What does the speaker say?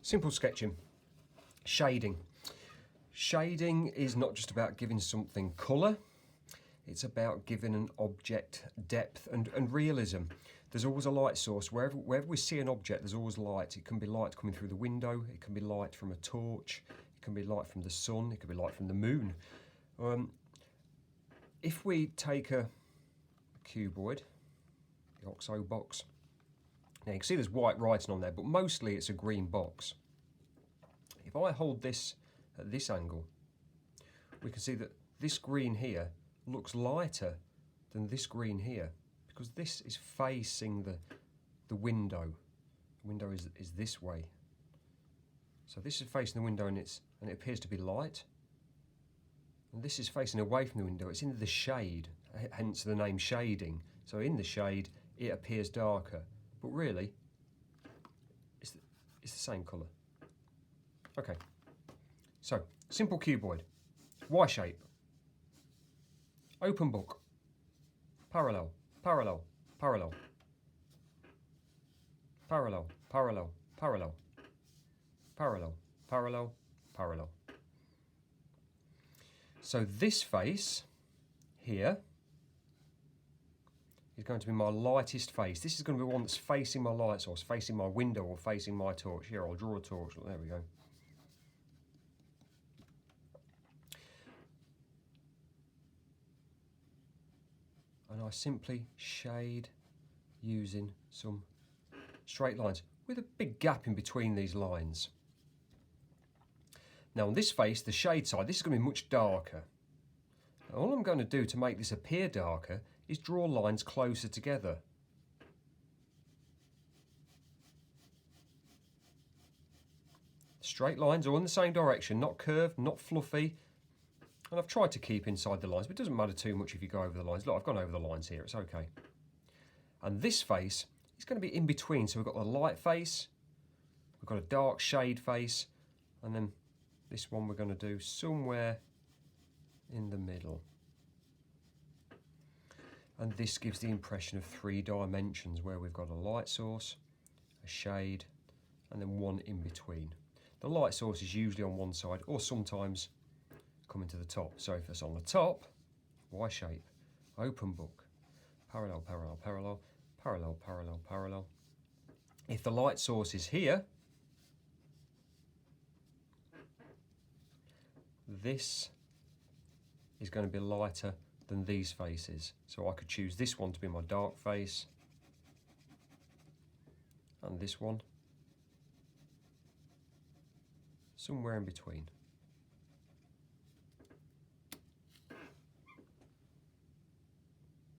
Simple sketching. Shading. Shading is not just about giving something colour, it's about giving an object depth and realism. There's always a light source. Wherever we see an object, there's always light. It can be light coming through the window, it can be light from a torch, it can be light from the sun, it can be light from the moon. If we take a cuboid, the OXO box, now you can see there's white writing on there, but mostly it's a green box. If I hold this at this angle, we can see that this green here looks lighter than this green here, because this is facing the window. The window is this way. So this is facing the window and it appears to be light. And this is facing away from the window, it's in the shade, hence the name shading. So in the shade, it appears darker, but really, it's the same colour. Okay, so simple cuboid, Y shape, open book, parallel, parallel, parallel, parallel, parallel, parallel, parallel, parallel, parallel. So this face here is going to be my lightest face. This is going to be one that's facing my light source, facing my window or facing my torch. Here, I'll draw a torch. There we go. And I simply shade using some straight lines with a big gap in between these lines. Now on this face, the shade side, this is going to be much darker. Now, all I'm going to do to make this appear darker is draw lines closer together. Straight lines all in the same direction, not curved, not fluffy. And I've tried to keep inside the lines, but it doesn't matter too much if you go over the lines. Look, I've gone over the lines here, it's okay. And this face is going to be in between. So we've got the light face, we've got a dark shade face, and then this one we're going to do somewhere in the middle. And this gives the impression of 3 dimensions where we've got a light source, a shade, and then one in between. The light source is usually on one side or sometimes coming to the top. So if it's on the top, Y shape, open book, parallel, parallel, parallel, parallel, parallel, parallel. If the light source is here, this is going to be lighter than these faces. So I could choose this one to be my dark face, and this one somewhere in between.